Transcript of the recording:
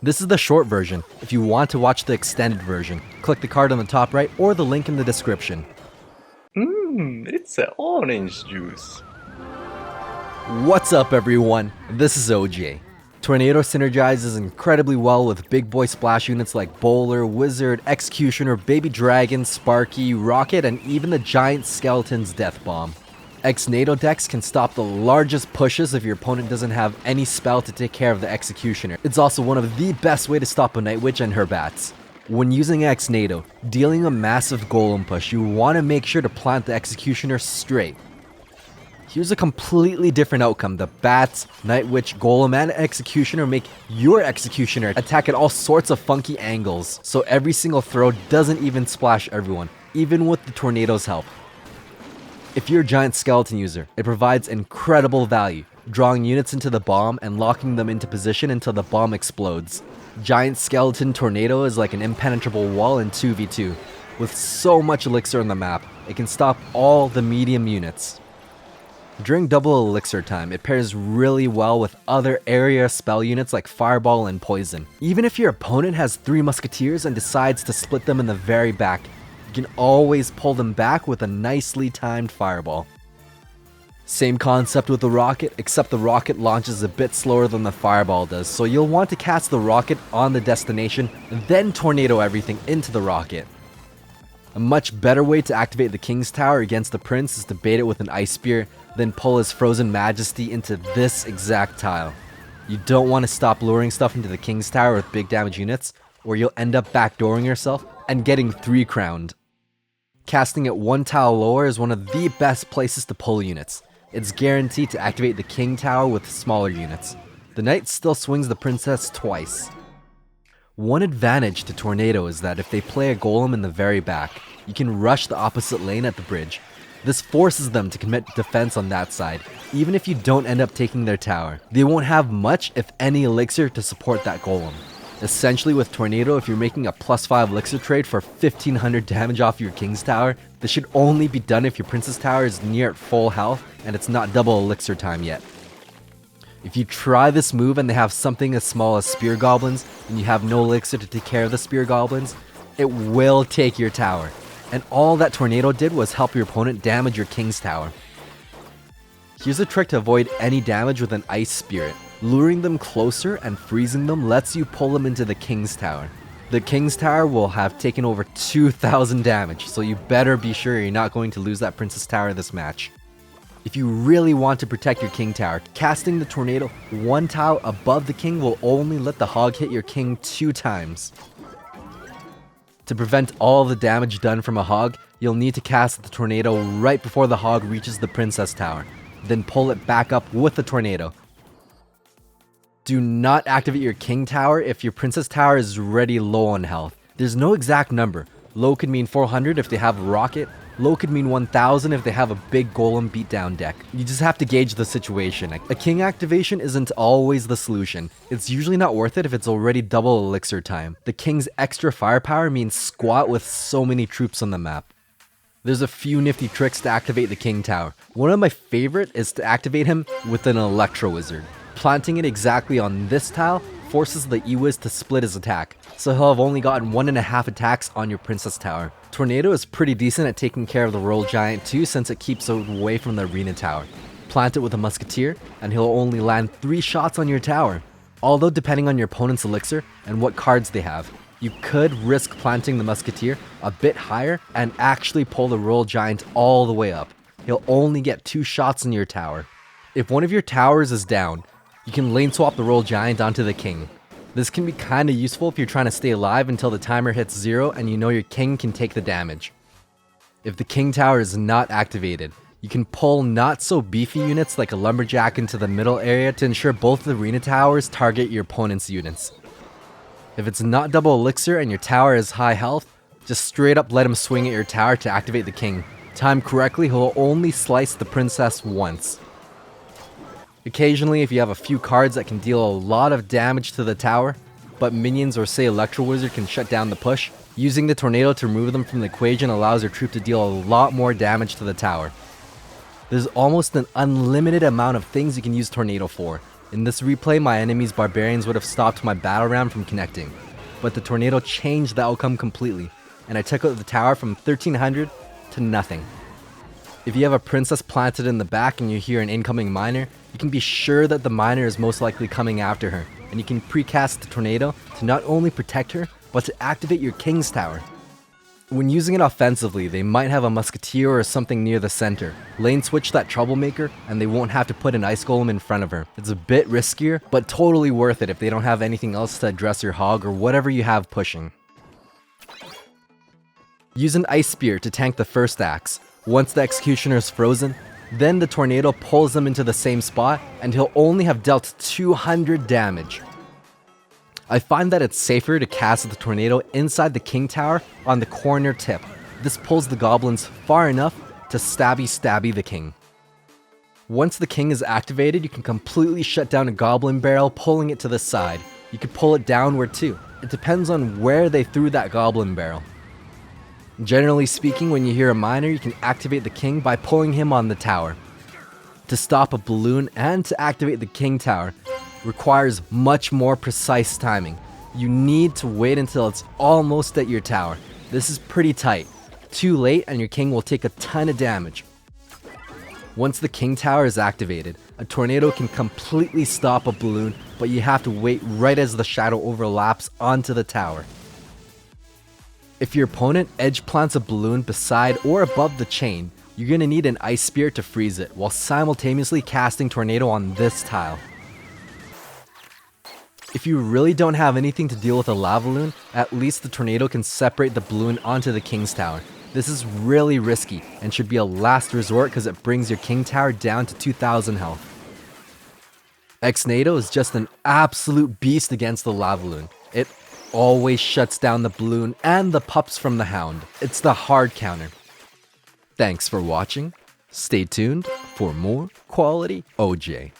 This is the short version. If you want to watch the extended version, click the card on the top right or the link in the description. It's an orange juice. What's up everyone, this is OJ. Tornado synergizes incredibly well with big boy splash units like Bowler, Wizard, Executioner, Baby Dragon, Sparky, Rocket, and even the Giant Skeleton's Death Bomb. Ex-NATO decks can stop the largest pushes if your opponent doesn't have any spell to take care of the Executioner. It's also one of the best way to stop a Night Witch and her bats. When using ex-NATO, dealing a massive golem push, you want to make sure to plant the Executioner straight. Here's a completely different outcome. The bats, Night Witch, Golem, and Executioner make your Executioner attack at all sorts of funky angles, so every single throw doesn't even splash everyone, even with the Tornado's help. If you're a Giant Skeleton user, it provides incredible value, drawing units into the bomb and locking them into position until the bomb explodes. Giant Skeleton Tornado is like an impenetrable wall in 2v2. With so much elixir on the map, it can stop all the medium units. During double elixir time, it pairs really well with other area spell units like Fireball and Poison. Even if your opponent has 3 musketeers and decides to split them in the very back, you can always pull them back with a nicely timed Fireball. Same concept with the Rocket, except the Rocket launches a bit slower than the Fireball does, so you'll want to cast the Rocket on the destination and then tornado everything into the Rocket. A much better way to activate the King's Tower against the Prince is to bait it with an Ice Spear, then pull his Frozen Majesty into this exact tile. You don't want to stop luring stuff into the King's Tower with big damage units, or you'll end up backdooring yourself and getting 3 crowned. Casting it 1 tile lower is one of the best places to pull units. It's guaranteed to activate the King Tower with smaller units. The Knight still swings the Princess twice. One advantage to Tornado is that if they play a Golem in the very back, you can rush the opposite lane at the bridge. This forces them to commit defense on that side, even if you don't end up taking their tower. They won't have much, if any, elixir to support that Golem. Essentially with Tornado, if you're making a +5 elixir trade for 1500 damage off your King's Tower, this should only be done if your Princess Tower is near at full health and it's not double elixir time yet. If you try this move and they have something as small as Spear Goblins, and you have no elixir to take care of the Spear Goblins, it will take your tower. And all that Tornado did was help your opponent damage your King's Tower. Here's a trick to avoid any damage with an Ice Spirit. Luring them closer and freezing them lets you pull them into the King's Tower. The King's Tower will have taken over 2000 damage, so you better be sure you're not going to lose that Princess Tower this match. If you really want to protect your King Tower, casting the Tornado 1 tile above the King will only let the Hog hit your King 2 times. To prevent all the damage done from a Hog, you'll need to cast the Tornado right before the Hog reaches the Princess Tower, then pull it back up with the Tornado. Do not activate your King Tower if your Princess Tower is already low on health. There's no exact number. Low could mean 400 if they have a Rocket, low could mean 1000 if they have a big Golem beatdown deck. You just have to gauge the situation. A King activation isn't always the solution. It's usually not worth it if it's already double elixir time. The King's extra firepower means squat with so many troops on the map. There's a few nifty tricks to activate the King Tower. One of my favorite is to activate him with an Electro Wizard. Planting it exactly on this tile forces the E-Wiz to split his attack, so he'll have only gotten 1.5 attacks on your Princess Tower. Tornado is pretty decent at taking care of the Royal Giant too, since it keeps it away from the Arena Tower. Plant it with a Musketeer, and he'll only land 3 shots on your tower. Although depending on your opponent's elixir and what cards they have, you could risk planting the Musketeer a bit higher and actually pull the Royal Giant all the way up. He'll only get 2 shots in your tower. If one of your towers is down, you can lane swap the Royal Giant onto the King. This can be kinda useful if you're trying to stay alive until the timer hits 0 and you know your King can take the damage. If the King Tower is not activated, you can pull not so beefy units like a Lumberjack into the middle area to ensure both the Arena Towers target your opponent's units. If it's not double elixir and your tower is high health, just straight up let him swing at your tower to activate the King. Timed correctly, he'll only slice the Princess once. Occasionally, if you have a few cards that can deal a lot of damage to the tower, but minions or say Electro Wizard can shut down the push, using the Tornado to remove them from the equation allows your troop to deal a lot more damage to the tower. There's almost an unlimited amount of things you can use Tornado for. In this replay, my enemy's barbarians would have stopped my battle ram from connecting, but the tornado changed the outcome completely, and I took out the tower from 1300 to nothing. If you have a princess planted in the back and you hear an incoming miner, you can be sure that the miner is most likely coming after her, and you can precast the tornado to not only protect her, but to activate your king's tower. When using it offensively, they might have a musketeer or something near the center. Lane switch that troublemaker, and they won't have to put an ice golem in front of her. It's a bit riskier, but totally worth it if they don't have anything else to address your hog or whatever you have pushing. Use an ice spear to tank the first axe. Once the executioner is frozen, then the tornado pulls him into the same spot, and he'll only have dealt 200 damage. I find that it's safer to cast the tornado inside the king tower on the corner tip. This pulls the goblins far enough to stabby the king. Once the king is activated, you can completely shut down a goblin barrel, pulling it to the side. You could pull it downward too. It depends on where they threw that goblin barrel. Generally speaking, when you hear a miner, you can activate the king by pulling him on the tower. To stop a balloon and to activate the king tower requires much more precise timing. You need to wait until it's almost at your tower. This is pretty tight. Too late and your king will take a ton of damage. Once the king tower is activated, a tornado can completely stop a balloon, but you have to wait right as the shadow overlaps onto the tower. If your opponent edge plants a balloon beside or above the chain, you're going to need an ice spear to freeze it while simultaneously casting tornado on this tile. If you really don't have anything to deal with a lava balloon, at least the tornado can separate the balloon onto the king's tower. This is really risky and should be a last resort because it brings your king tower down to 2000 health. Ex-Nado is just an absolute beast against the lava balloon. It always shuts down the balloon and the pups from the hound. It's the hard counter. Thanks for watching. Stay tuned for more quality OJ.